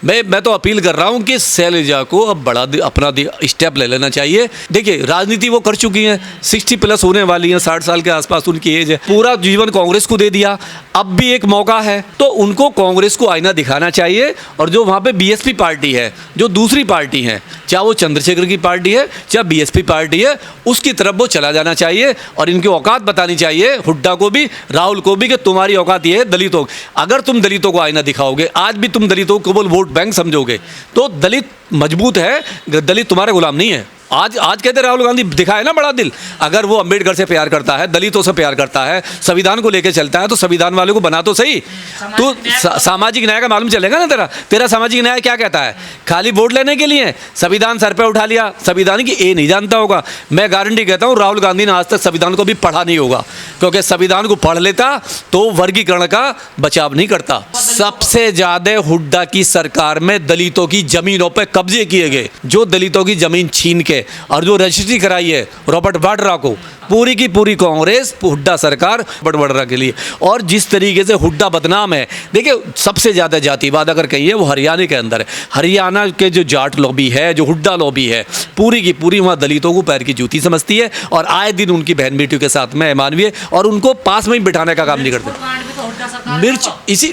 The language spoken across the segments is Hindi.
मैं तो अपील कर रहा हूं कि शैलजा को अब बड़ा अपना स्टेप ले लेना चाहिए। देखिए राजनीति वो कर चुकी हैं, 60 प्लस होने वाली हैं, 60 साल के आसपास उनकी एज है, पूरा जीवन कांग्रेस को दे दिया, अब भी एक मौका है तो उनको कांग्रेस को आईना दिखाना चाहिए। और जो वहाँ पे बीएसपी पार्टी है, जो दूसरी पार्टी है, चाहे वो चंद्रशेखर की पार्टी है चाहे बीएसपी पार्टी है, उसकी तरफ वो चला जाना चाहिए और इनकी औकात बतानी चाहिए, हुड्डा को भी राहुल को भी, कि तुम्हारी औकात ये है दलितों। अगर तुम दलितों को आईना दिखाओगे, आज भी तुम दलितों को केवल वोट बैंक समझोगे, तो दलित मजबूत है, दलित तुम्हारे गुलाम नहीं है। आज कहते राहुल गांधी दिखाए ना बड़ा दिल, अगर वो अंबेडकर से प्यार करता है, दलितों से प्यार करता है, संविधान को लेकर चलता है, तो संविधान वाले को बना तो सही। तो सामाजिक न्याय का मालूम चलेगा ना तेरा सामाजिक न्याय क्या कहता है? खाली वोट लेने के लिए संविधान सर पे उठा लिया, संविधान की ए नहीं जानता होगा। मैं गारंटी कहता हूँ राहुल गांधी ने आज तक संविधान को भी पढ़ा नहीं होगा, क्योंकि संविधान को पढ़ लेता तो वर्गीकरण का बचाव नहीं करता। सबसे ज्यादा हुड्डा की सरकार में दलितों की जमीनों पर कब्जे किए गए, जो दलितों की जमीन छीन के और जो रजिस्ट्री कराई है रॉबर्ट वाड्रा को, पूरी की पूरी कांग्रेस, हुड्डा सरकार रॉबर्ट वाड्रा के लिए। और जिस तरीके से हुड्डा बदनाम है, देखिए सबसे ज़्यादा जातिवाद अगर कहिए वो हरियाणा के अंदर है। हरियाणा के जो जाट लॉबी है, जो हुड्डा लॉबी है, पूरी की पूरी वहाँ दलितों को पैर की जूती समझती है और आए दिन उनकी बहन बेटियों के साथ में मानवीय और उनको पास में ही बिठाने का काम नहीं करते।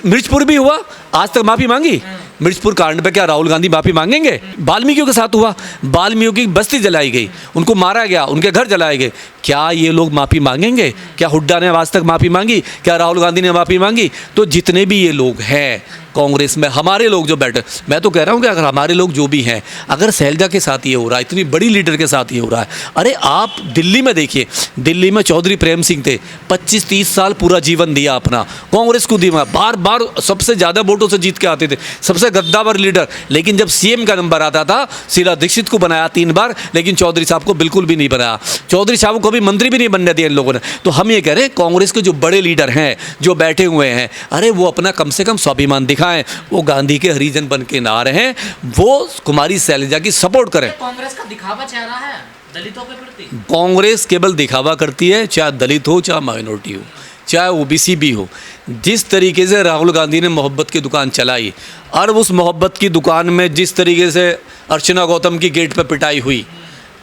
मिर्चपुर भी हुआ, आज तक माफ़ी मांगी? मिर्चपुर कांड पे क्या राहुल गांधी माफी मांगेंगे? वाल्मीकियों के साथ हुआ, वाल्मीकियों की बस्ती जलाई गई, उनको मारा गया, उनके घर जलाए गए, क्या ये लोग माफ़ी मांगेंगे? क्या हुड्डा ने आज तक माफ़ी मांगी? क्या राहुल गांधी ने माफ़ी मांगी? तो जितने भी ये लोग हैं कांग्रेस में, हमारे लोग जो बैठे, मैं तो कह रहा हूँ कि अगर हमारे लोग जो भी हैं, अगर शैलजा के साथ ये हो रहा है, इतनी बड़ी लीडर के साथ ये हो रहा है, अरे आप दिल्ली में देखिए, दिल्ली में चौधरी प्रेम सिंह थे, 25-30 साल पूरा जीवन दिया अपना, कांग्रेस को दिया, बार बार सबसे ज़्यादा वोटों से जीत के आते थे, सबसे गद्दावर लीडर। लेकिन जब सीएम का नंबर आता था, शीला दीक्षित को बनाया 3 बार, लेकिन चौधरी साहब को बिल्कुल भी नहीं बनाया, चौधरी साहब को भी मंत्री भी नहीं बनने दिया इन लोगों ने। तो हम ये कह रहे हैं कांग्रेस के जो बड़े लीडर हैं, जो बैठे हुए हैं, अरे वो अपना कम से कम स्वाभिमान दिखाएं, वो गांधी के हरिजन बन के ना रहें, वो कुमारी शैलजा की सपोर्ट करें। कांग्रेस का दिखावा चेहरा है दलितों के प्रति। कांग्रेस केवल दिखावा करती है, चाहे दलित हो, चाहे माइनॉरिटी हो, चाहे ओबीसी भी हो। जिस तरीके से राहुल गांधी ने मोहब्बत की दुकान चलाई और उस मोहब्बत की दुकान में जिस तरीके से अर्चना गौतम की गेट पर पिटाई हुई,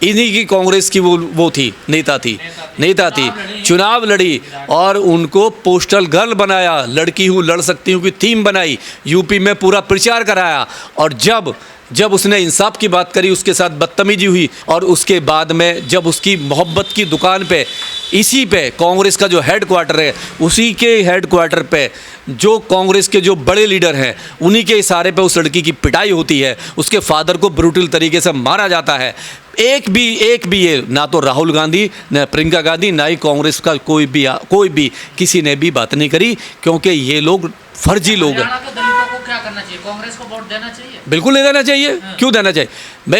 इन्हीं की कांग्रेस की वो थी, नेता थी, चुनाव लड़ी और उनको पोस्टल गर्ल बनाया, लड़की हूँ लड़ सकती हूँ की थीम बनाई, यूपी में पूरा प्रचार कराया। और जब उसने इंसाफ की बात करी, उसके साथ बदतमीजी हुई और उसके बाद में जब उसकी मोहब्बत की दुकान पे, इसी पे कांग्रेस का जो हेडक्वार्टर है, उसी के हेडक्वार्टर पे जो कांग्रेस के जो बड़े लीडर हैं, उन्हीं के इशारे पे उस लड़की की पिटाई होती है, उसके फादर को ब्रूटल तरीके से मारा जाता है। एक भी ये ना तो राहुल गांधी, न प्रियंका गांधी, ना ही कांग्रेस का कोई भी किसी ने भी बात नहीं करी, क्योंकि ये लोग फर्जी लोग हैं। क्या करना चाहिए? कांग्रेस को वोट देना चाहिए? बिल्कुल नहीं देना चाहिए। क्यों देना चाहिए?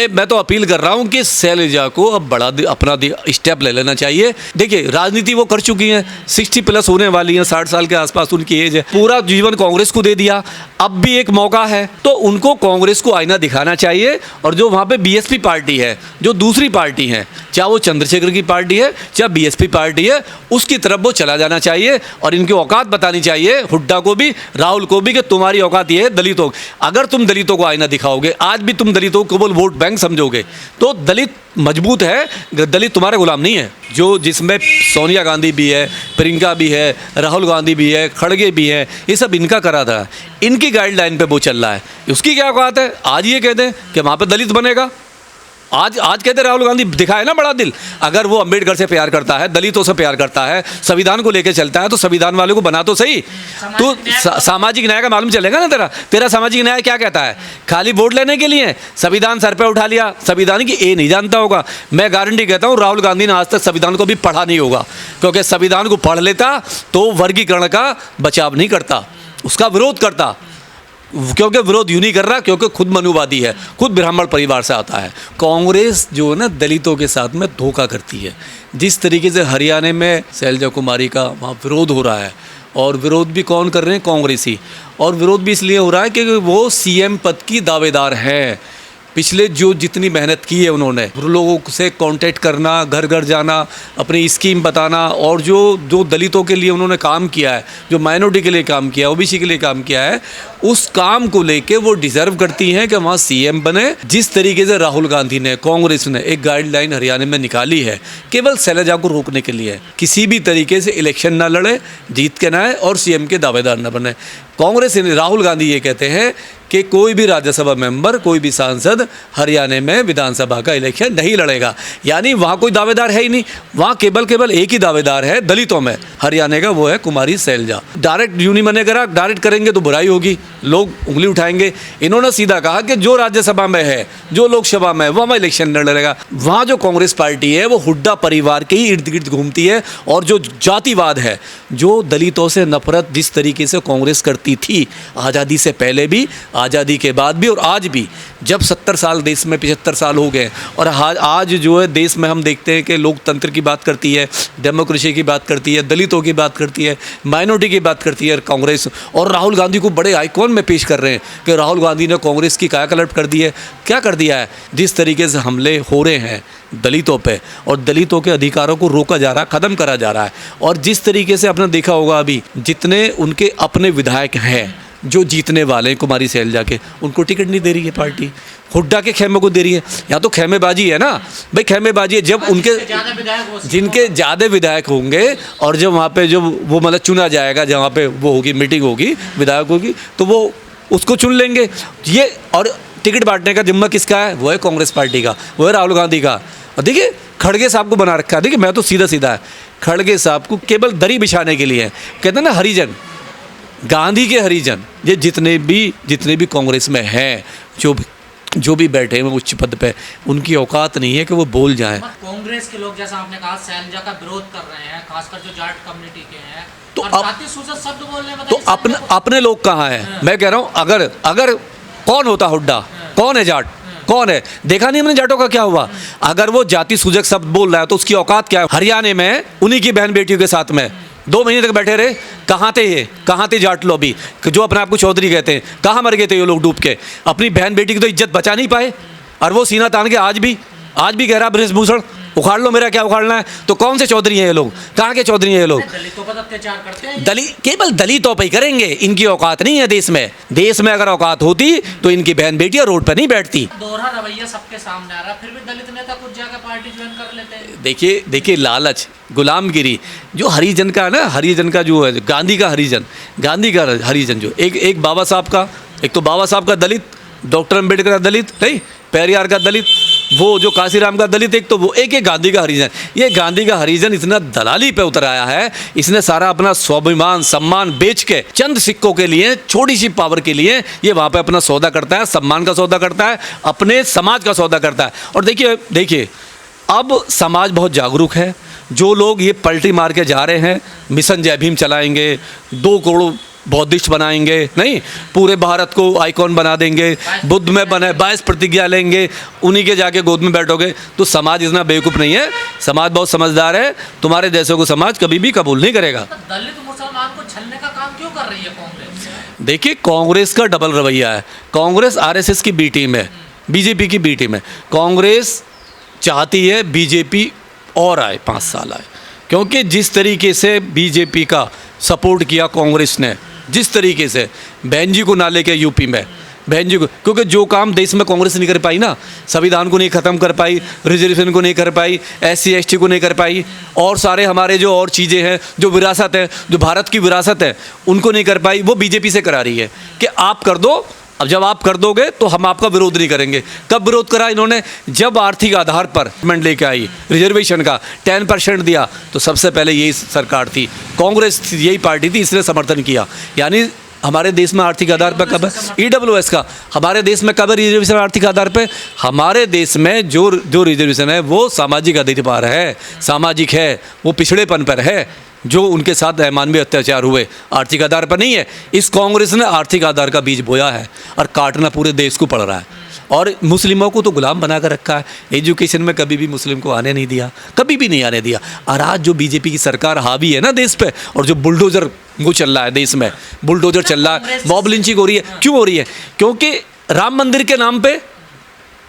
मैं तो अपील कर रहा हूं कि शैलजा को अब बड़ा अपना स्टेप ले लेना चाहिए। देखिए राजनीति वो कर चुकी हैं, 60 प्लस होने वाली हैं, 60 साल के आसपास उनकी एज है, पूरा जीवन कांग्रेस को दे दिया, अब भी एक मौका है तो उनको कांग्रेस को आईना दिखाना चाहिए। और जो वहाँ पे बीएसपी पार्टी है, जो दूसरी पार्टी है, चाहे वो चंद्रशेखर की पार्टी है चाहे बीएसपी पार्टी है, उसकी तरफ वो चला जाना चाहिए और इनकी औकात बतानी चाहिए, हुड्डा को भी राहुल को भी, कि तुम्हारी औकात ये है दलितों। अगर तुम दलितों को आईना दिखाओगे, आज भी तुम दलितों को केवल वोट बैंक समझोगे, तो दलित मजबूत है, दलित तुम्हारे गुलाम नहीं है। जिसमें सोनिया गांधी भी है, प्रियंका भी है, राहुल गांधी भी है, खड़गे भी है, ये सब इनका करा था, इनकी गाइडलाइन पे वो चल रहा है। उसकी क्या औकात है? आज ये कहते हैं कि वहाँ पे दलित बनेगा, आज कहते राहुल गांधी दिखाए ना बड़ा दिल, अगर वो अंबेडकर से प्यार करता है, दलितों से प्यार करता है, संविधान को लेकर चलता है, तो संविधान वाले को बना तो सही। तो सामाजिक न्याय का मालूम चलेगा ना तेरा सामाजिक न्याय क्या कहता है? खाली वोट लेने के लिए संविधान सर पे उठा लिया, संविधान की ए नहीं जानता होगा। मैं गारंटी कहता हूँ राहुल गांधी ने आज तक संविधान को भी पढ़ा नहीं होगा, क्योंकि संविधान को पढ़ लेता तो वर्गीकरण का बचाव नहीं करता, उसका विरोध करता। क्योंकि विरोध यूं नहीं कर रहा, क्योंकि खुद मनुवादी है, खुद ब्राह्मण परिवार से आता है। कांग्रेस जो है ना दलितों के साथ में धोखा करती है। जिस तरीके से हरियाणा में शैलजा कुमारी का वहाँ विरोध हो रहा है, और विरोध भी कौन कर रहे हैं? कांग्रेसी। और विरोध भी इसलिए हो रहा है कि वो सीएम पद की दावेदार हैं, पिछले जो जितनी मेहनत की है उन्होंने, लोगों से कांटेक्ट करना, घर घर जाना, अपनी स्कीम बताना, और जो दलितों के लिए उन्होंने काम किया है, जो माइनॉरिटी के लिए काम किया है, ओबीसी के लिए काम किया है, उस काम को लेके वो डिज़र्व करती हैं कि वहाँ सीएम बने। जिस तरीके से राहुल गांधी ने, कांग्रेस ने एक गाइडलाइन हरियाणा में निकाली है केवल शैलजा को रोकने के लिए, किसी भी तरीके से इलेक्शन ना लड़े, जीत के ना आए और सीएम के दावेदार न बने। कांग्रेस राहुल गांधी ये कहते हैं कि कोई भी राज्यसभा मेंबर, कोई भी सांसद हरियाणा में विधानसभा का इलेक्शन नहीं लड़ेगा, यानी वहाँ कोई दावेदार है ही नहीं। वहाँ केवल एक ही दावेदार है दलितों में हरियाणा का, वो है कुमारी शैलजा। डायरेक्ट यूं नहीं बनेगा, डायरेक्ट करेंगे तो बुराई होगी, लोग उंगली उठाएंगे। इन्होंने सीधा कहा कि जो राज्यसभा में है, जो लोकसभा में है, वहाँ इलेक्शन नहीं लड़ेगा। वहाँ जो कांग्रेस पार्टी है वो हुड्डा परिवार के ही इर्द गिर्द घूमती है, और जो जातिवाद है, जो दलितों से नफरत जिस तरीके से कांग्रेस करती थी आज़ादी से पहले भी, आज़ादी के बाद भी और आज भी, जब 70 साल देश में 75 साल हो गए, और आज जो है देश में हम देखते हैं कि लोकतंत्र की बात करती है, डेमोक्रेसी की बात करती है, दलितों की बात करती है, माइनॉरिटी की बात करती है कांग्रेस। और राहुल गांधी को बड़े आइकॉन में पेश कर रहे हैं कि राहुल गांधी ने कांग्रेस की कायाकल्प कर दी है। क्या कर दिया है? जिस तरीके से हमले हो रहे हैं दलितों पे, और दलितों के अधिकारों को रोका जा रहा है, ख़त्म करा जा रहा है, और जिस तरीके से आपने देखा होगा अभी जितने उनके अपने विधायक हैं जो जीतने वाले हैं कुमारी शैलजा के, उनको टिकट नहीं दे रही है पार्टी, हुड्डा के खेमे को दे रही है। यहाँ तो खेमेबाजी है ना भाई, खेमेबाजी है। जब उनके जिनके ज़्यादा विधायक होंगे और जब वहाँ पे जब वो मतलब चुना जाएगा, जहाँ पे वो होगी मीटिंग होगी विधायकों की, तो वो उसको चुन लेंगे। ये और टिकट बांटने का जिम्मा किसका है? वो है कांग्रेस पार्टी का, वो है राहुल गांधी का। और देखिए खड़गे साहब को बना रखा है। देखिए मैं तो सीधा है, खड़गे साहब को केवल दरी बिछाने के लिए है। कहते हैं ना हरिजन, गांधी के हरिजन, ये जितने भी कांग्रेस में हैं, जो भी बैठे हैं उच्च पद पे, उनकी औकात नहीं है कि वो बोल जाएं। कांग्रेस के लोग जैसा आपने कहा शैलजा का विरोध कर रहे हैं, खासकर जो जाट कम्युनिटी के हैं, तो और अब जाति-सूचक शब्द बोलने में तो अपने लोग कहाँ हैं? मैं कह रहा हूँ अगर कौन होता हुड्डा, कौन है जाट, कौन है? देखा नहीं हमने जाटों का क्या हुआ? अगर वो जाति सूचक शब्द बोल रहा है तो उसकी औकात क्या है? हरियाणा में उन्हीं की बहन बेटियों के साथ में 2 महीने तक बैठे रहे। कहाँ थे जाट लॉबी जो अपने आप को चौधरी कहते हैं? कहाँ मर गए थे ये लोग डूब के? अपनी बहन बेटी की तो इज्जत बचा नहीं पाए, और वो सीना तान के आज भी कह रहा बृजभूषण उखाड़ लो, मेरा क्या उखाड़ना है? तो कौन से चौधरी हैं ये लोग? कहाँ के चौधरी हैं ये लोग? दलितों पर अत्याचार करते हैं। केवल दलितों पर ही करेंगे, इनकी औकात नहीं है देश में। देश में अगर औकात होती तो इनकी बहन बेटियां रोड पर नहीं बैठती। दोहरा रवैया सबके सामने आ रहा है, फिर भी दलित नेता कुछ जाकर पार्टी ज्वाइन कर लेते हैं। देखिए लालच, गुलामगिरी, जो हरिजन का ना, हरिजन का जो है गांधी का हरिजन जो एक बाबा साहब का, एक तो बाबा साहब का दलित, डॉक्टर अम्बेडकर का दलित नहीं, पेरियार का दलित, वो जो काशीराम का दलित, एक तो वो एक गांधी का हरिजन। ये गांधी का हरिजन इतना दलाली पे उतर आया है, इसने सारा अपना स्वाभिमान सम्मान बेच के चंद सिक्कों के लिए, छोटी सी पावर के लिए ये वहाँ पे अपना सौदा करता है, सम्मान का सौदा करता है, अपने समाज का सौदा करता है। और देखिए अब समाज बहुत जागरूक है। जो लोग ये पलटी मार के जा रहे हैं, मिशन जय भीम चलाएंगे, 2 करोड़ बौद्धिस्ट बनाएंगे, नहीं पूरे भारत को आइकॉन बना देंगे, बुद्ध में बने 22 प्रतिज्ञा लेंगे, उन्हीं के जाके गोद में बैठोगे, तो समाज इतना बेवकूफ़ नहीं है, समाज बहुत समझदार है। तुम्हारे जैसों को समाज कभी भी कबूल नहीं करेगा। तो दलित मुसलमान को छलने का काम क्यों कर रही है कांग्रेस? देखिए कांग्रेस का डबल रवैया है। कांग्रेस आरएसएस की बी टीम है, बीजेपी की बी टीम है। कांग्रेस चाहती है बीजेपी और आए, 5 साल आए, क्योंकि जिस तरीके से बीजेपी का सपोर्ट किया कांग्रेस ने, जिस तरीके से बहन जी को ना लेके यूपी में, बहन जी को, क्योंकि जो काम देश में कांग्रेस नहीं कर पाई ना, संविधान को नहीं ख़त्म कर पाई, रिजर्वेशन को नहीं कर पाई, SC ST को नहीं कर पाई, और सारे हमारे जो और चीज़ें हैं, जो विरासत है, जो भारत की विरासत है, उनको नहीं कर पाई, वो बीजेपी से करा रही है कि आप कर दो। अब जब आप कर दोगे तो हम आपका विरोध नहीं करेंगे। कब विरोध करा इन्होंने? जब आर्थिक आधार पर लेके आई, रिजर्वेशन का 10% दिया, तो सबसे पहले यही सरकार थी, कांग्रेस यही पार्टी थी, इसने समर्थन किया। यानी हमारे देश में आर्थिक आधार पर कब है EWS का? हमारे देश में कब है रिजर्वेशन आर्थिक आधार पर? हमारे देश में जो रिजर्वेशन है वो सामाजिक अधिकार है, सामाजिक है, वो पिछड़ेपन पर है, जो उनके साथ अमानवीय अत्याचार हुए, आर्थिक आधार पर नहीं है। इस कांग्रेस ने आर्थिक आधार का बीज बोया है और काटना पूरे देश को पड़ रहा है, और मुस्लिमों को तो गुलाम बना कर रखा है। एजुकेशन में कभी भी मुस्लिम को आने नहीं दिया, कभी भी नहीं आने दिया। और आज जो बीजेपी की सरकार हावी है ना देश पे, और जो बुलडोजर वो चल रहा है देश में, बुलडोजर चल रहा है, मॉब लिंचिंग हो रही है। क्यों हो रही है? क्योंकि राम मंदिर के नाम पे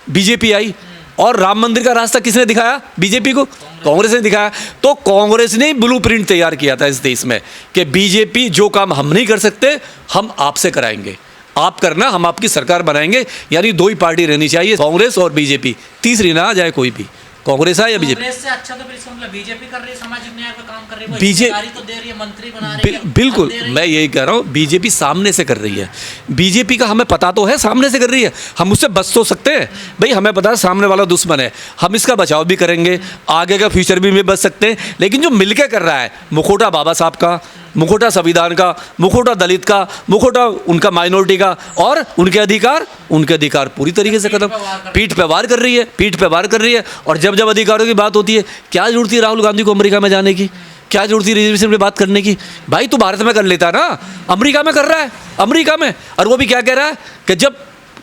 बीजेपी आई, और राम मंदिर का रास्ता किसने दिखाया? बीजेपी को, कांग्रेस ने दिखाया। तो कांग्रेस ने ब्लूप्रिंट तैयार किया था इस देश में कि बीजेपी जो काम हम नहीं कर सकते हम आपसे कराएंगे, आप करना, हम आपकी सरकार बनाएंगे। यानी दो ही पार्टी रहनी चाहिए, कांग्रेस और बीजेपी, तीसरी ना आ जाए कोई भी, कांग्रेस है या बीजेपी। कांग्रेस से अच्छा तो फिर इसका मतलब बीजेपी कर रही है, सामाजिक न्याय पे काम कर रही है, बीजेपी तो दे रही है, मंत्री बना रही है, बिल्कुल, दे रही है। मैं यही कह रहा हूँ, बीजेपी सामने से कर रही है। बीजेपी का हमें पता तो है सामने से कर रही है, हम उससे बच तो सकते हैं भाई, हमें पता है सामने वाला दुश्मन है, हम इसका बचाव भी करेंगे, आगे का फ्यूचर भी में बच सकते हैं। लेकिन जो मिलके कर रहा है, मुखोटा बाबा साहब का, मुखोटा संविधान का, मुखोटा दलित का, मुखोटा उनका माइनॉरिटी का, और उनके अधिकार पूरी तरीके से खत्म। पीठ पे वार कर रही है, पीठ पे वार कर रही है। और जब जब अधिकारों की बात होती है, क्या जरूरत थी राहुल गांधी को अमेरिका में जाने की? क्या जरूरत थी रिजर्वेशन पे बात करने की? भाई तू भारत में कर लेता ना, अमेरिका में कर रहा है, अमेरिका में। और वो भी क्या कह रहा है कि जब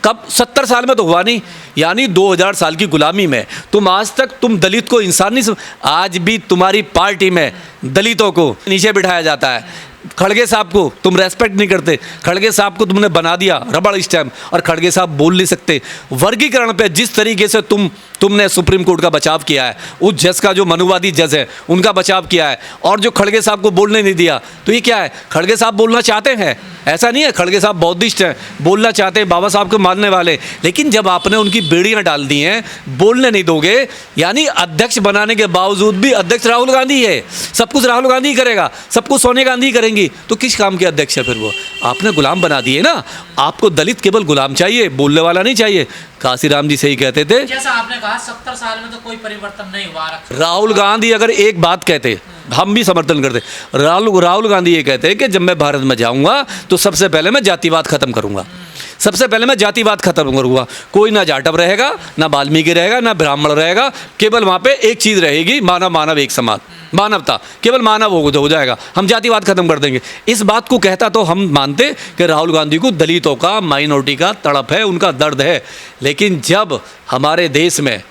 कब 70 साल में तो हुआ नहीं, यानी 2000 साल की गुलामी में तुम आज तक तुम दलित को इंसान नहीं आज भी तुम्हारी पार्टी में दलितों को नीचे बिठाया जाता है। खड़गे साहब को तुम रेस्पेक्ट नहीं करते, खड़गे साहब को तुमने बना दिया रबड़ स्टैम्प, और खड़गे साहब बोल नहीं सकते। वर्गीकरण पे जिस तरीके से तुमने सुप्रीम कोर्ट का बचाव किया है, उस जज का जो मनुवादी जज है उनका बचाव किया है, और जो खड़गे साहब को बोलने नहीं दिया, तो ये क्या है? खड़गे साहब बोलना चाहते हैं, ऐसा नहीं है, खड़गे साहब बौद्धिस्ट हैं, बोलना चाहते हैं, बाबा साहब को मानने वाले। लेकिन जब आपने उनकी बेड़ियां डाल दी हैं, बोलने नहीं दोगे, यानी अध्यक्ष बनाने के बावजूद भी अध्यक्ष राहुल गांधी है, सब कुछ राहुल गांधी करेगा, सब कुछ सोनिया गांधी करेंगी, तो किस काम के अध्यक्ष है फिर वो? आपने गुलाम बना दिए ना। आपको दलित केवल गुलाम चाहिए, बोलने वाला नहीं चाहिए। काशीराम जी सही कहते थे, जैसा आपने कहा 70 साल में तो कोई परिवर्तन नहीं हुआ। राहुल गांधी अगर एक बात कहते, हम भी समर्थन करते, राहुल गांधी ये कहते हैं कि जब मैं भारत में जाऊंगा तो सबसे पहले मैं जातिवाद खत्म करूंगा, सबसे पहले मैं जातिवाद खत्म करूंगा। कोई ना जाटव रहेगा, ना वाल्मीकि रहेगा, ना ब्राह्मण रहेगा, केवल वहां पे एक चीज रहेगी, मानव मानव एक समान, मानवता, केवल मानव हो जाएगा, हम जातिवाद खत्म कर देंगे। इस बात को कहता तो हम मानते कि राहुल गांधी को दलितों का, माइनॉरिटी का तड़प है, उनका दर्द है। लेकिन जब हमारे देश में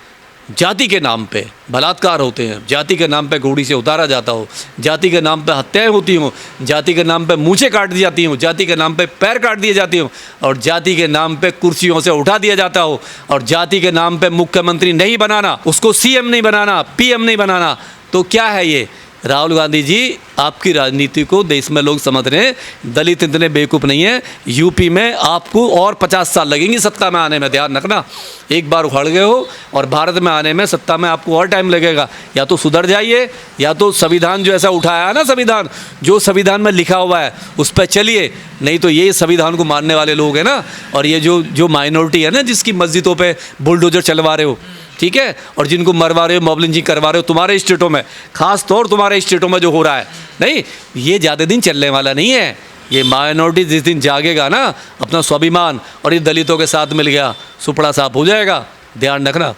जाति के नाम पे बलात्कार होते हैं, जाति के नाम पे घोड़ी से उतारा जाता हो, जाति के नाम पे हत्याएं होती हों, जाति के नाम पे मूंछें काट दी जाती हों, जाति के नाम पे पैर काट दिए जाते हों, और जाति के नाम पे कुर्सियों से उठा दिया जाता हो, और जाति के नाम पे मुख्यमंत्री नहीं बनाना, उसको सीएम नहीं बनाना, पीएम नहीं बनाना, तो क्या है ये? राहुल गांधी जी, आपकी राजनीति को देश में लोग समझ रहे हैं, दलित इतने बेवकूफ़ नहीं है। यूपी में आपको और 50 साल लगेंगे सत्ता में आने में, ध्यान रखना। एक बार उखड़ गए हो, और भारत में आने में, सत्ता में आपको और टाइम लगेगा। या तो सुधर जाइए, या तो संविधान जो ऐसा उठाया है ना, संविधान जो संविधान में लिखा हुआ है उस पर चलिए, नहीं तो ये संविधान को मानने वाले लोग हैं ना, और ये जो माइनॉरिटी है ना, जिसकी मस्जिदों पर बुलडोजर चलवा रहे हो, ठीक है, और जिनको मरवा रहे हो, मॉब लिंचिंग करवा रहे हो तुम्हारे स्टेटों में, खास तौर तुम्हारे स्टेटों में जो हो रहा है, नहीं, ये ज़्यादा दिन चलने वाला नहीं है। ये माइनॉरिटी जिस दिन जागेगा ना, अपना स्वाभिमान और ये दलितों के साथ मिल गया, सुपड़ा साफ हो जाएगा, ध्यान रखना।